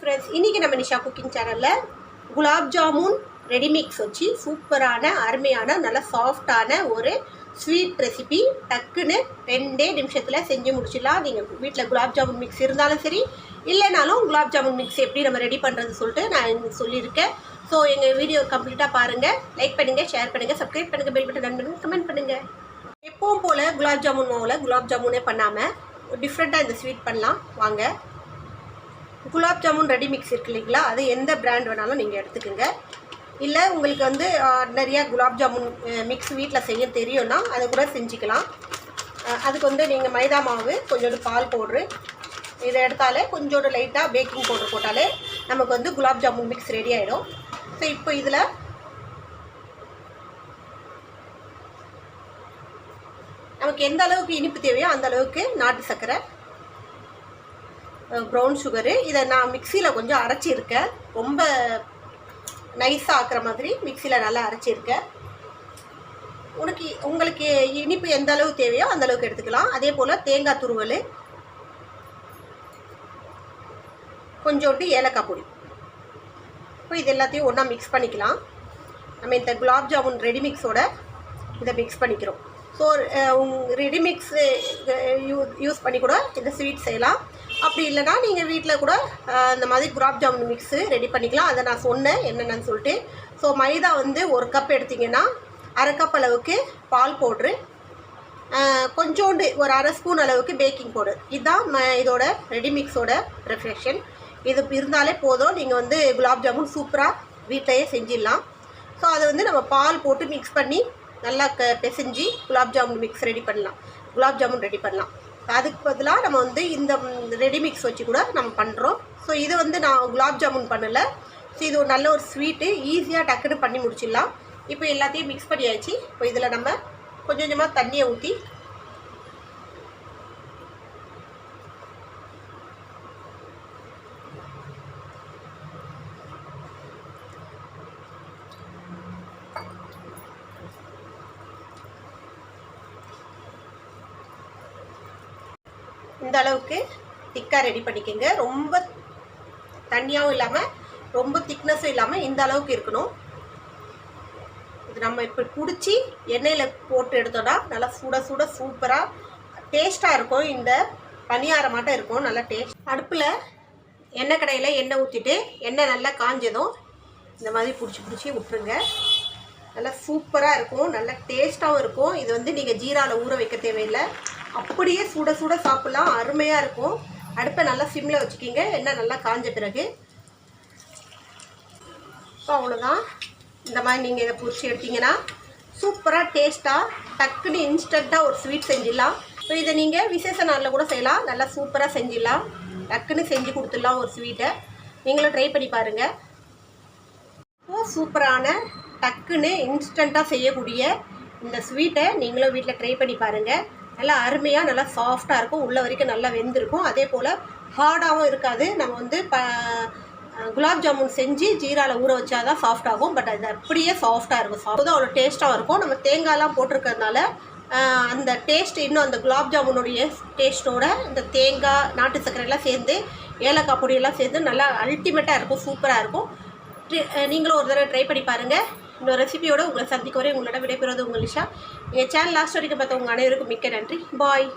Friends, இன்றைக்கி நம்ம Nisha cooking சேனலில் குலாப் ஜாமுன் ரெடி மிக்ஸ் வச்சு சூப்பரான அருமையான நல்ல சாஃப்டான ஒரு ஸ்வீட் ரெசிபி டக்குன்னு 2 நிமிஷத்தில் செஞ்சு முடிச்சிடலாம். நீங்கள் வீட்டில் குலாப் ஜாமுன் மிக்ஸ் இருந்தாலும் சரி, இல்லைனாலும் குலாப் ஜாமுன் மிக்ஸ் எப்படி நம்ம ரெடி பண்ணுறது சொல்லிட்டு நான் சொல்லியிருக்கேன். ஸோ எங்கள் வீடியோ கம்ப்ளீட்டாக பாருங்கள், லைக் பண்ணுங்கள், ஷேர் பண்ணுங்கள், சப்ஸ்கிரைப் பண்ணுங்கள், பெல் பட்டன் பண்ணுங்கள், கமெண்ட் பண்ணுங்கள். எப்பவும் போல் குலாப் ஜாமுன் மாவில் குலாப் ஜாமுனே பண்ணாமல் டிஃப்ரெண்ட்டாக இந்த ஸ்வீட் பண்ணலாம் வாங்க. குலாப் ஜாமுன் ரெடி மிக்ஸ் இருக்கு இல்லைங்களா, அது எந்த பிராண்ட் வேணாலும் நீங்கள் எடுத்துக்கோங்க. இல்லை உங்களுக்கு வந்து நிறையா குலாப் ஜாமுன் மிக்ஸ் வீட்டில் செய்ய தெரியும்னா அதை கூட செஞ்சுக்கலாம். அதுக்கு வந்து நீங்கள் மைதா மாவு, கொஞ்சோண்டு பால் பவுட்ரு இதை எடுத்தாலே, கொஞ்சோண்டு லைட்டாக பேக்கிங் பவுட்ரு போட்டாலே நமக்கு வந்து குலாப் ஜாமுன் மிக்ஸ் ரெடி ஆகிடும். ஸோ இப்போ இதில் நமக்கு எந்த அளவுக்கு இனிப்பு தேவையோ அந்த அளவுக்கு நாட்டு சர்க்கரை, ப்ரௌன் சுகரு, இதை நான் மிக்சியில் கொஞ்சம் அரைச்சிருக்கேன். ரொம்ப நைஸாக ஆக்குற மாதிரி மிக்சியில் நல்லா அரைச்சிருக்கேன். உங்களுக்கு இனிப்பு எந்த அளவு தேவையோ அந்த அளவுக்கு எடுத்துக்கலாம். அதே போல் தேங்காய் துருவல், கொஞ்சோண்டு ஏலக்காய் பொடி. இப்போ இது எல்லாத்தையும் ஒன்றா மிக்ஸ் பண்ணிக்கலாம். நம்ம இந்த குலாப் ஜாமுன் ரெடி மிக்ஸோட இதை மிக்ஸ் பண்ணிக்கிறோம். ஸோ ரெடி மிக்ஸ் யூஸ் பண்ணி கூட இந்த ஸ்வீட் செய்யலாம். அப்படி இல்லைனா நீங்கள் வீட்டில் கூட இந்த மாதிரி குலாப் ஜாமுன் மிக்ஸு ரெடி பண்ணிக்கலாம். அதை நான் சொன்னேன் என்னென்னு சொல்லிட்டு. ஸோ மைதா வந்து 1 கப் எடுத்திங்கன்னா 1/2 கப் அளவுக்கு பால் பவுட்ரு, கொஞ்சோண்டு ஒரு 1/2 ஸ்பூன் அளவுக்கு பேக்கிங் பவுடர். இதுதான் இதோட ரெடி மிக்ஸோட ப்ரிப்ரேஷன். இது இருந்தாலே போதும், நீங்கள் வந்து குலாப் ஜாமுன் சூப்பராக வீட்டிலையே செஞ்சிடலாம். ஸோ அதை வந்து நம்ம பால் போட்டு மிக்ஸ் பண்ணி நல்லா பிசைஞ்சு குலாப் ஜாமுன் மிக்ஸ் ரெடி பண்ணலாம், குலாப் ஜாமுன் ரெடி பண்ணலாம். அதுக்கு பதிலாக நம்ம வந்து இந்த ரெடி மிக்ஸ் வச்சு கூட நம்ம பண்ணுறோம். ஸோ இது வந்து நான் குலாப் ஜாமுன் பண்ணலை. ஸோ இது ஒரு நல்ல ஒரு ஸ்வீட்டு, ஈஸியாக டக்குன்னு பண்ணி முடிச்சிடலாம். இப்போ எல்லாத்தையும் மிக்ஸ் பண்ணியாச்சு. இப்போ இதில் நம்ம கொஞ்சம் கொஞ்சமாக தண்ணியை ஊற்றி இந்த அளவுக்கு திக்காக ரெடி பண்ணிக்கோங்க. ரொம்ப தண்ணியாகவும் இல்லாமல் ரொம்ப திக்னஸும் இல்லாமல் இந்த அளவுக்கு இருக்கணும். இது நம்ம இப்போ பிடிச்சி எண்ணெயில் போட்டு எடுத்தோன்னா நல்லா சுட சுட சூப்பராக டேஸ்ட்டாக இருக்கும். இந்த பணியாரம் மாட்டம் இருக்கும், நல்லா டேஸ்ட். அடுப்பில் எண்ணெய் கடையில் எண்ணெய் ஊற்றிட்டு எண்ணெய் நல்லா காஞ்சதும் இந்த மாதிரி பிடிச்சி விட்டுருங்க. நல்லா சூப்பராக இருக்கும், நல்லா டேஸ்ட்டாகவும் இருக்கும். இது வந்து நீங்கள் ஜீராவில் ஊற வைக்க தேவையில்லை, அப்படியே சுட சுட சாப்பிட்லாம், அருமையாக இருக்கும். அடுப்பை நல்லா சிம்மில் வச்சுக்கிங்க எண்ணெய் நல்லா காஞ்ச பிறகு. ஸோ அவ்வளோதான். இந்த மாதிரி நீங்கள் இதை பிடிச்சி எடுத்திங்கன்னா சூப்பராக டேஸ்ட்டாக டக்குன்னு இன்ஸ்டண்ட்டாக ஒரு ஸ்வீட் செஞ்சிடலாம். ஸோ இதை நீங்கள் விசேஷ நாளில் கூட செய்யலாம், நல்லா சூப்பராக செஞ்சிடலாம், டக்குன்னு செஞ்சு கொடுத்துடலாம் ஒரு ஸ்வீட்டை. நீங்களும் ட்ரை பண்ணி பாருங்கள். ஸோ சூப்பரான டக்குன்னு இன்ஸ்டண்ட்டாக செய்யக்கூடிய இந்த ஸ்வீட்டை நீங்களும் வீட்டில் ட்ரை பண்ணி பாருங்கள். நல்லா அருமையாக நல்லா சாஃப்டாக இருக்கும், உள்ள வரைக்கும் நல்லா வெந்திருக்கும். அதே போல் ஹார்டாகவும் இருக்காது. நம்ம வந்து குலாப் ஜாமுன் செஞ்சு ஜீராவில் ஊற வச்சா தான் சாஃப்ட் ஆகும், பட் அது அப்படியே சாஃப்டாக இருக்கும். சாப்பிட்டு அவ்வளோ டேஸ்ட்டாகவும் இருக்கும். நம்ம தேங்காயெலாம் போட்டிருக்கிறதுனால அந்த டேஸ்ட் இன்னும் அந்த குலாப் ஜாமுனுடைய டேஸ்ட்டோட இந்த தேங்காய், நாட்டு சர்க்கரையெல்லாம் சேர்ந்து, ஏலக்காய் பொடியெல்லாம் சேர்ந்து நல்லா அல்டிமேட்டாக இருக்கும், சூப்பராக இருக்கும். நீங்களும் ஒரு தடவை ட்ரை பண்ணி பாருங்கள். இன்னொரு ரெசிபியோடு உங்களை சந்திக்க வரை உங்களோட விடைபெறுவது உங்கள் நிஷா. என் சேனல் லாஸ்ட் வரைக்கும் பார்த்தவங்க அனைவருக்கும் மிக்க நன்றி. பாய்.